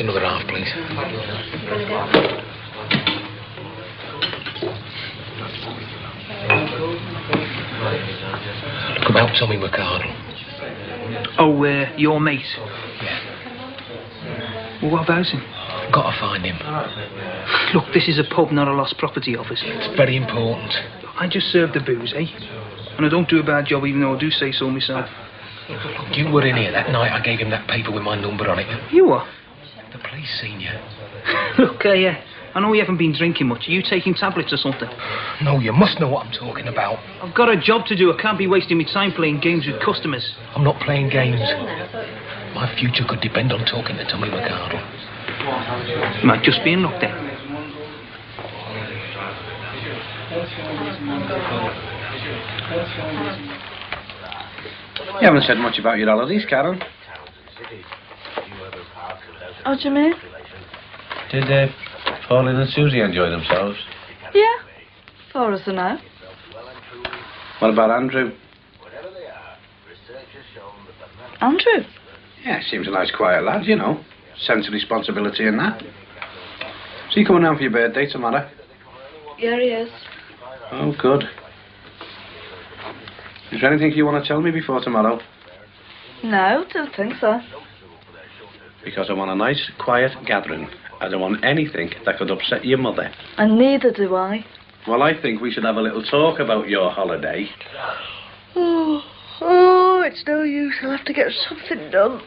another half, please. Look about Tommy McArdle. Oh, your mate? Yeah. Well, what about him? Got to find him. Look, this is a pub, not a lost property office. It's very important. I just serve the booze, eh? And I don't do a bad job, even though I do say so myself. Look, you were in here that night. I gave him that paper with my number on it. You what? The police seen you. Look, I know you haven't been drinking much. Are you taking tablets or something? No, you must know what I'm talking about. I've got a job to do. I can't be wasting my time playing games with customers. I'm not playing games. My future could depend on talking to Tommy McArdle. You might just be in luck then. You haven't said much about your holidays, Karen. What do you mean? Did Pauline and Susie enjoy themselves? Yeah, for us and now. What about Andrew? Andrew? Yeah, seems a nice quiet lad, you know. Sense of responsibility and that. So you coming down for your birthday tomorrow? Yeah, he is. Oh, good. Is there anything you want to tell me before tomorrow? No, don't think so. Because I want a nice, quiet gathering. I don't want anything that could upset your mother. And neither do I. Well, I think we should have a little talk about your holiday. Oh, it's no use. I'll have to get something done.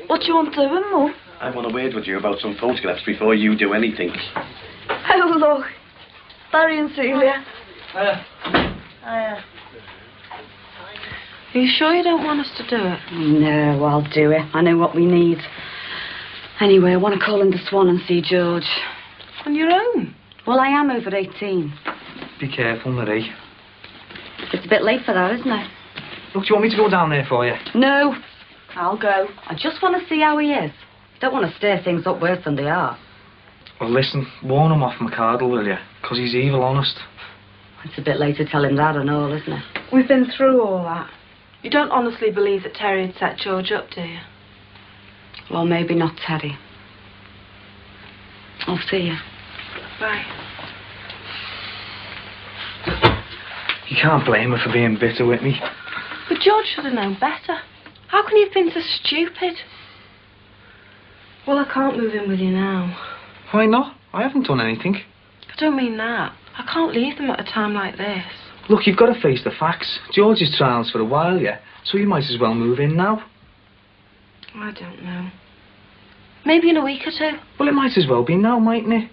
What do you want doing, Mum? I want a word with you about some photographs before you do anything. Oh, look. Barry and Celia. Hiya. Hiya. Are you sure you don't want us to do it? No, I'll do it. I know what we need. Anyway, I want to call in the Swan and see George. On your own? Well, I am over 18. Be careful, Marie. It's a bit late for that, isn't it? Look, do you want me to go down there for you? No, I'll go. I just want to see how he is. Don't want to stir things up worse than they are. Well, listen, warn him off McArdle, will you? Because he's evil, honest. It's a bit late to tell him that and all, isn't it? We've been through all that. You don't honestly believe that Terry had set George up, do you? Well, maybe not Teddy. I'll see you. Bye. You can't blame her for being bitter with me. But George should have known better. How can you have been so stupid? Well, I can't move in with you now. Why not? I haven't done anything. I don't mean that. I can't leave them at a time like this. Look, you've got to face the facts. George is trials for a while, yeah? So you might as well move in now. I don't know. Maybe in a week or two. Well, it might as well be now, mightn't it?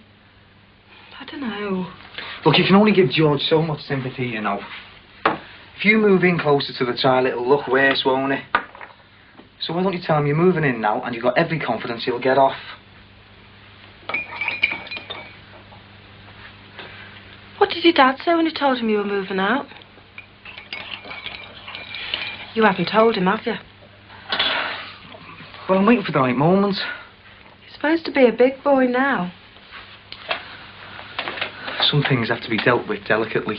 I don't know. Look, you can only give George so much sympathy, you know. If you move in closer to the child, it'll look worse, won't it? So why don't you tell him you're moving in now and you've got every confidence he'll get off? What did your dad say when you told him you were moving out? You haven't told him, have you? Well, I'm waiting for the right moment. You're supposed to be a big boy now. Some things have to be dealt with delicately.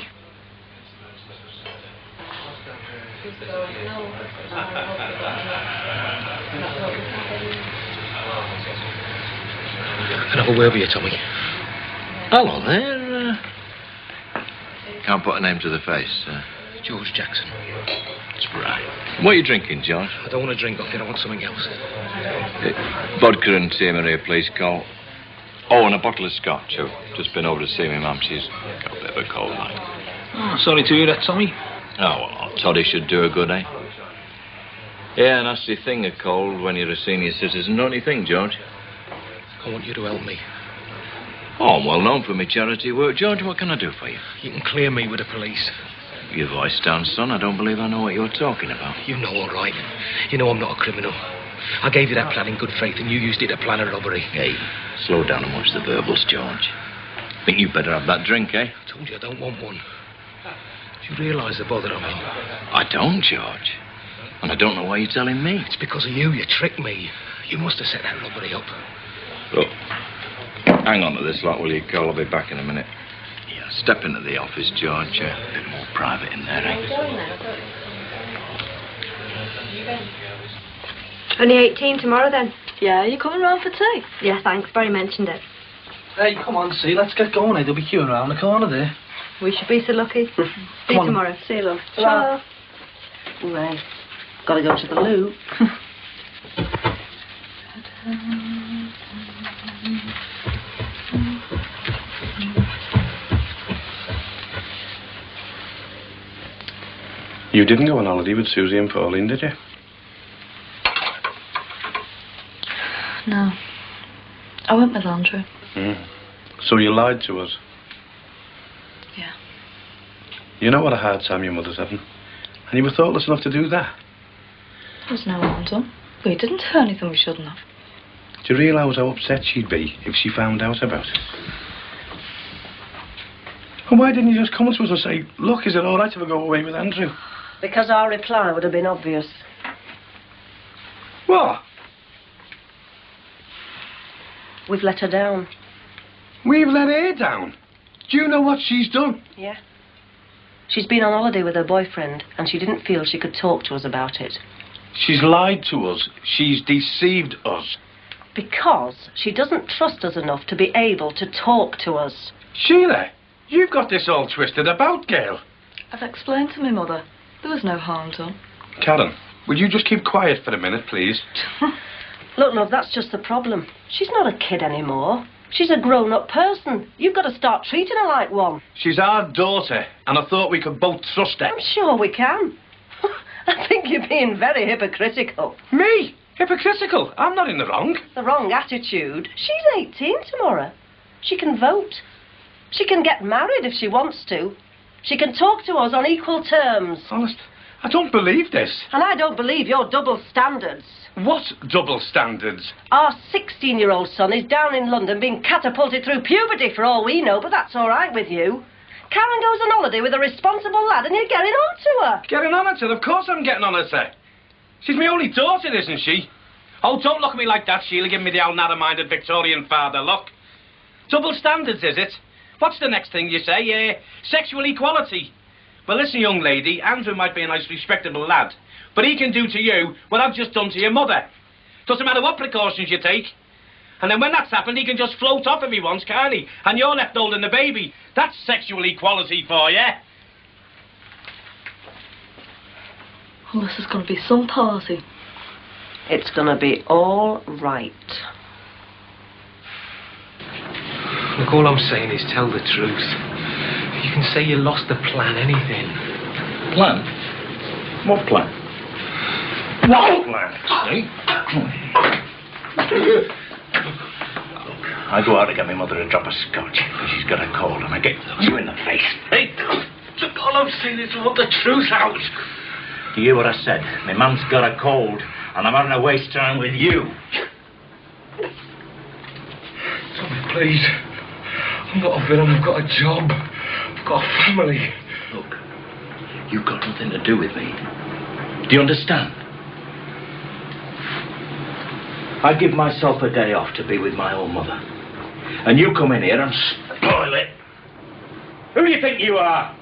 Can I have a word with you, Tommy? Hello there. Can't put a name to the face. George Jackson. That's right. What are you drinking, George? I don't want to drink off you. I want something else. Vodka and Tia Maria, please, Cole. Oh, and a bottle of scotch, too. Just been over to see me, Mum. She's got a bit of a cold night. Oh, sorry to hear that, Tommy. Oh, well, toddy should do her good, eh? Yeah, nasty thing, a cold when you're a senior citizen, don't you think, George? I want you to help me. Oh, I'm well known for my charity work. George, what can I do for you? You can clear me with the police. Your voice down, son. I don't believe I know what you're talking about. You know all right. You know I'm not a criminal. I gave you that plan in good faith and you used it to plan a robbery. Hey, slow down and watch the verbals, George. Think you better have that drink, eh? I told you I don't want one. Do you realise the bother I'm in? I don't, George. And I don't know why you're telling me. It's because of you. You tricked me. You must have set that robbery up. Look, hang on to this lot, will you, Cole? I'll be back in a minute. Yeah, step into the office, George. A bit more private in there, eh? Only 18 tomorrow, then. Yeah, you coming round for tea? Yeah, thanks. Barry mentioned it. Hey, come on, see, let's get going. They'll be queuing around the corner there. We should be so lucky. See you on. tomorrow. See you, love. Ciao. Well, gotta go to the loo. You didn't go on holiday with Susie and Pauline, did you? No. I went with Andrew. So you lied to us? Yeah. You know what a hard time your mother's having. And you were thoughtless enough to do that. There was no harm done. We didn't do anything we shouldn't have. Do you realise how upset she'd be if she found out about it? And why didn't you just come to us and say, look, is it all right if I go away with Andrew? Because our reply would have been obvious. What? We've let her down. We've let her down. Do you know what she's done? Yeah. She's been on holiday with her boyfriend, and she didn't feel she could talk to us about it. She's lied to us. She's deceived us. Because she doesn't trust us enough to be able to talk to us. Sheila, you've got this all twisted about, girl. I've explained to my mother. There was no harm done. Karen, will you just keep quiet for a minute, please? Look, love, that's just the problem. She's not a kid anymore. She's a grown-up person. You've got to start treating her like one. She's our daughter, and I thought we could both trust her. I'm sure we can. I think you're being very hypocritical. Me? Hypocritical? I'm not in the wrong. The wrong attitude. She's 18 tomorrow. She can vote. She can get married if she wants to. She can talk to us on equal terms. Honest, I don't believe this. And I don't believe your double standards. What double standards? Our 16-year-old son is down in London being catapulted through puberty for all we know, but that's all right with you. Karen goes on holiday with a responsible lad and you're getting on to her. Getting on at her? Of course I'm getting on at her. She's my only daughter, isn't she? Oh, don't look at me like that, Sheila. Give me the old narrow-minded Victorian father look. Double standards, is it? What's the next thing you say? Sexual equality. Well, listen, young lady, Andrew might be a nice, respectable lad, but he can do to you what I've just done to your mother. Doesn't matter what precautions you take. And then when that's happened, he can just float off if he wants, can't he? And you're left holding the baby. That's sexual equality for you. Well, this is going to be some party. It's going to be all right. Look, all I'm saying is tell the truth. You can say you lost the plan, anything. Plan? What plan? What plan? I go out to get my mother a drop of scotch because she's got a cold and I get you in the face. Hey, all I'm saying is want the truth out. Do you hear what I said? My mum's got a cold and I'm having to waste time with you. Tommy, please. I'm not a villain. I've got a job. I've got a family. Look, you've got nothing to do with me. Do you understand? I give myself a day off to be with my old mother. And you come in here and spoil it. Who do you think you are?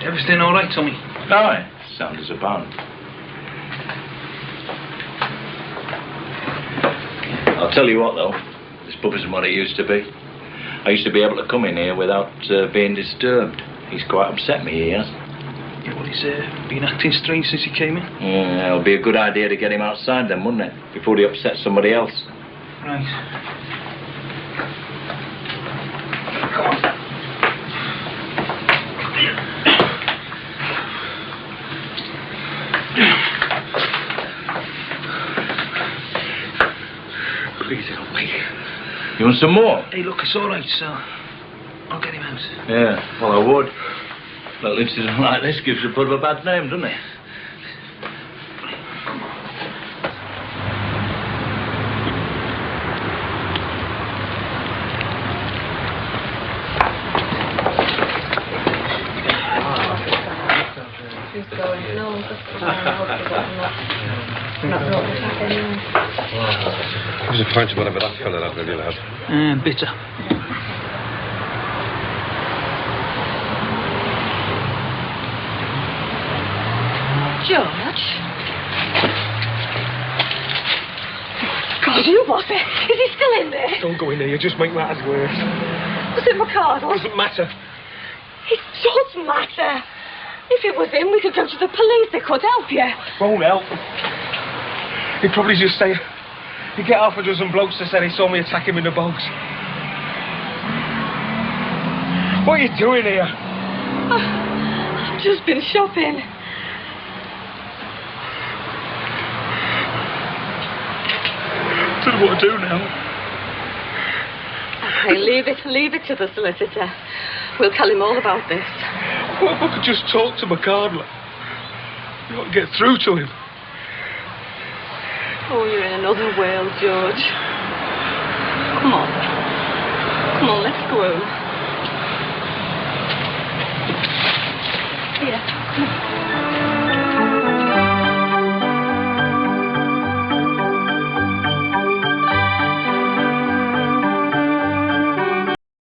Everything all right, Tommy? Aye, sound as a band. I'll tell you what, though. This pub isn't what it used to be. I used to be able to come in here without being disturbed. He's quite upset me, he has. Yeah, well, he's been acting strange since he came in. Yeah, it'll be a good idea to get him outside then, wouldn't it? Before he upsets somebody else. Right. Come on. Please help me. You want some more? Hey, look, it's all right, sir. I'll get him out. Yeah, well, I would. A little incident like this gives the pub a bad name, doesn't it? What's the point of whatever that fella had really loud? Bitter. George? Who was it? Is he still in there? Don't go in there, you just make matters worse. Was it McArdle? Doesn't matter. It does matter. If it was him, we could go to the police. They could help you. Won't help. He'd probably just say... He'd get half a dozen blokes to say they saw me attack him in the bogs. What are you doing here? I've just been shopping. I don't know what to do now. Okay, leave it to the solicitor. We'll tell him all about this. What if I could just talk to McArdle? You got to get through to him. Oh, you're in another world, George. Come on. Come on, let's go home. Here, come on.